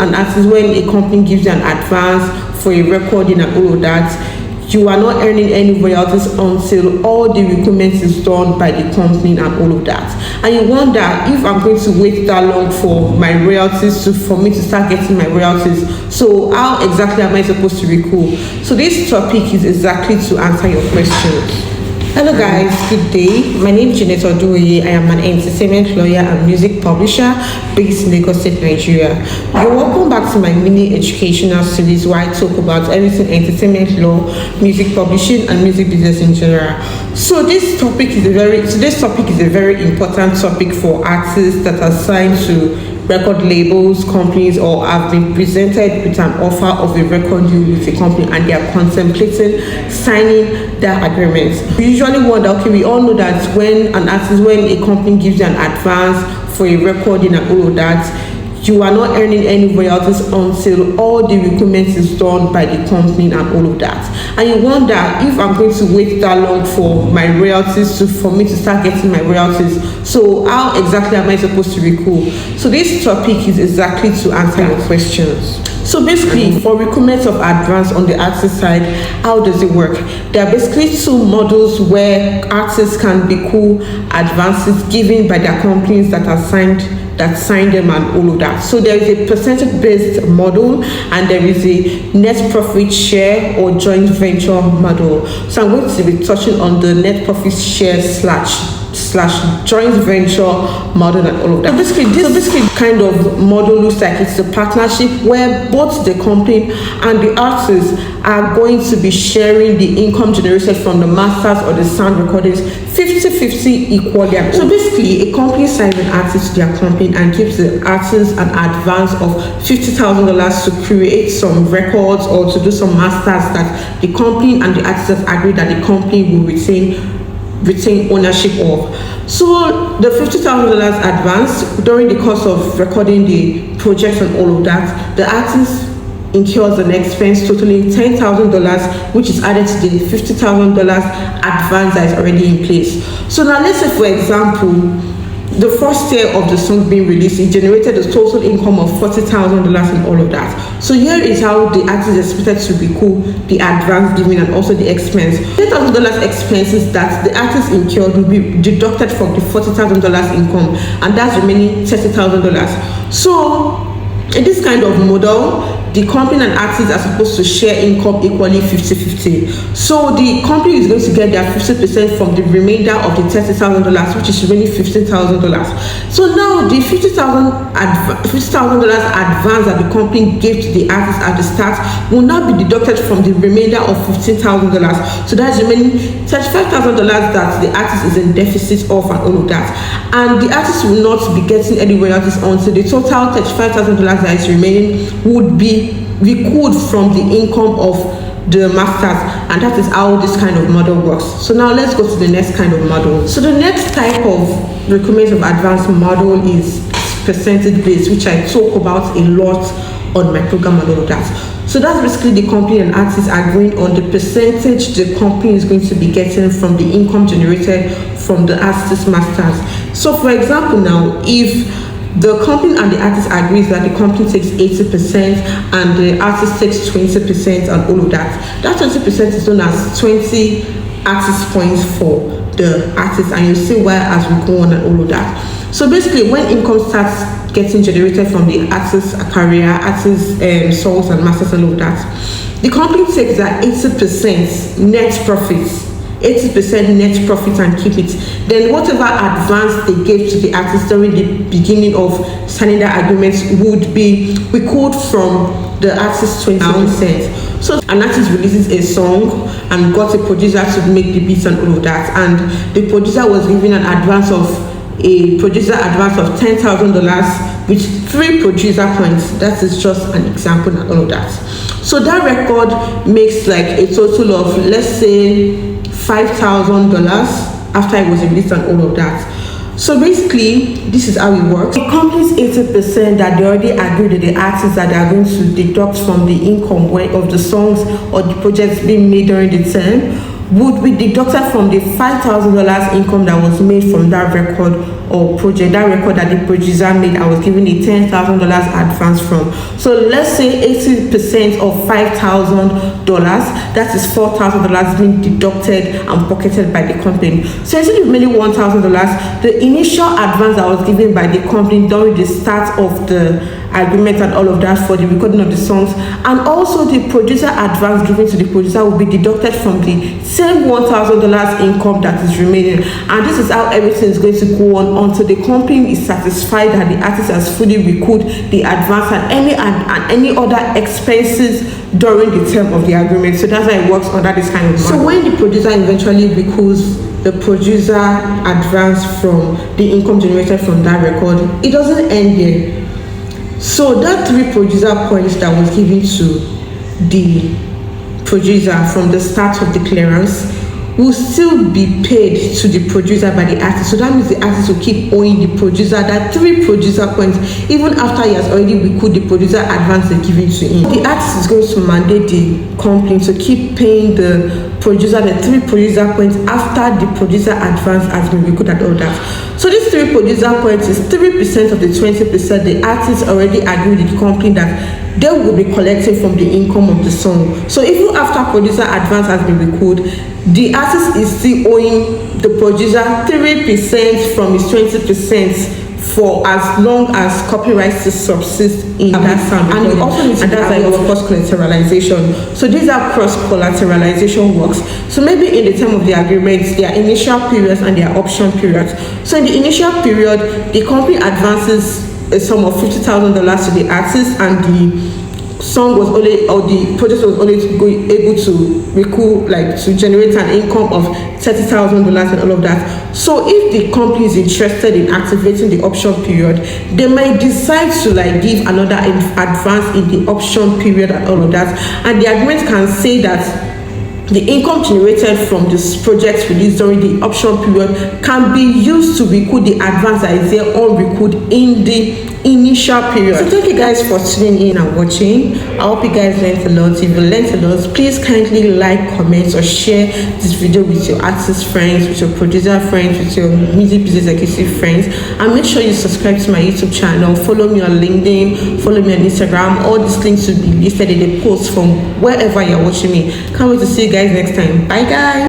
an artist, when a company gives you an advance for a recording and all of that, you are not earning any royalties until all the recoupment is done by the company and all of that. And you wonder, if I'm going to wait that long for my royalties for me to start getting my royalties, so how exactly am I supposed to recoup? So this topic is exactly to answer your question. Hello guys, good day. My name is Janet Oduoye. I am an entertainment lawyer and music publisher based in Lagos State, Nigeria. You're welcome back to my mini educational series where I talk about everything entertainment law, music publishing, and music business in general. So today's topic is a very important topic for artists that are signed to record labels, companies, or have been presented with an offer of a record deal with a company and they are contemplating signing that agreement. We usually wonder, okay, we all know that when a company gives you an advance for a recording and all of that, you are not earning any royalties until all the recoupment is done by the company and all of that. And you wonder, if I'm going to wait that long for my royalties for me to start getting my royalties, so how exactly am I supposed to recoup? So this topic is exactly to answer your questions. So basically, for recoupment of advance on the artist side, how does it work? There are basically two models where artists can recoup advances given by their companies that sign them and all of that. So there is a percentage-based model and there is a net profit share or joint venture model. So I'm going to be touching on the net profit share slash joint venture model and all of that. So basically kind of model looks like it's a partnership where both the company and the artists are going to be sharing the income generated from the masters or the sound recordings 50-50 equally. So basically, a company signs an artist to their company and gives the artist an advance of $50,000 to create some records or to do some masters that the company and the artist agree that the company will retain ownership of. So the $50,000 advance during the course of recording the project and all of that, the artist incurs an expense totaling $10,000, which is added to the $50,000 advance that is already in place. So now let's say, for example, the first year of the song being released, it generated a total income of $40,000 and all of that. So here is how the artist is expected to recoup the advance given and also the expense. $10,000 expenses that the artist incurred will be deducted from the $40,000 income, and that's remaining $30,000. So in this kind of model, the company and artists are supposed to share income equally 50-50. So the company is going to get their 50% from the remainder of the $30,000, which is remaining $15,000. So now the $50,000 advance that the company gave to the artist at the start will now be deducted from the remainder of $15,000. So that's remaining $35,000 that the artist is in deficit of and all of that. And the artist will not be getting any royalties until the total $35,000 that is remaining would be recouped from the income of the masters, and that is how this kind of model works. So now let's go to the next kind of model. So the next type of recoupment of advance model is percentage based, which I talk about a lot on my program and all of that. So that's basically the company and artists agreeing on the percentage the company is going to be getting from the income generated from the artist's masters. So for example, now if the company and the artist agrees that the company takes 80% and the artist takes 20% and all of that, that 20% is known as 20 artist points for the artist, and you'll see why as we go on and all of that. So basically, when income starts getting generated from the artist's career, artist songs and masters and all of that, the company takes that 80% net profits, 80% net profit and keep it. Then whatever advance they gave to the artist during the beginning of signing the agreement would be recouped from the artist's 20%. So an artist releases a song and got a producer to make the beats and all of that, and the producer was given an advance of $10,000 with 3 producer points. That is just an example and all of that. So that record makes like a total of, let's say, $5,000 after it was released and all of that. So basically, this is how it works. The company's 80% that they already agreed with the artists that they are going to deduct from the income of the songs or the projects being made during the term would be deducted from the $5,000 income that was made from that record or project, that record that the producer made, I was given a $10,000 advance from. So let's say 80% of $5,000, that is $4,000 being deducted and pocketed by the company. So instead of remaining $1,000, the initial advance that was given by the company during the start of the agreement and all of that for the recording of the songs, and also the producer advance given to the producer will be deducted from the same $1,000 income that is remaining. And this is how everything is going to go on until the company is satisfied that the artist has fully recouped the advance and any other expenses during the term of the agreement. So that's how it works under this kind of model. So when the producer eventually recoups the producer advance from the income generated from that record, it doesn't end there. So that 3 producer points that was given to the producer from the start of the clearance will still be paid to the producer by the artist. So that means the artist will keep owing the producer that 3 producer points even after he has already recouped the producer advance they given to him. The artist is going to mandate the company to keep paying the producer the 3 producer points after the producer advance has been recouped and all that. So this 3 producer points is 3% of the 20% the artist already agreed with the company that they will be collecting from the income of the song. So even after producer advance has been recouped, the artist is still owing the producer 3% from his 20% for as long as copyrights still subsist in that sound. And you also need to, and that's like of course collateralization. So these are cross collateralization works. So maybe in the term of the agreement, there are initial periods and there are option periods. So in the initial period, the company advances a sum of $50,000 to the artist, and the song was only, or the project was only able to recoup, like to generate an income of $30,000 and all of that. So if the company is interested in activating the option period, they might decide to like give another advance in the option period and all of that, and the agreement can say that the income generated from this project release during the option period can be used to recoup the advance that is there unrecouped in the initial period. So thank you guys for tuning in and watching. I hope you guys learned a lot. If you learned a lot, please kindly like, comment, or share this video with your artist friends, with your producer friends, with your music business executive friends, and make sure you subscribe to my YouTube channel. Follow me on LinkedIn, follow me on Instagram. All these links will be listed in the post from wherever you're watching me. Can't wait to see you guys next time. Bye guys.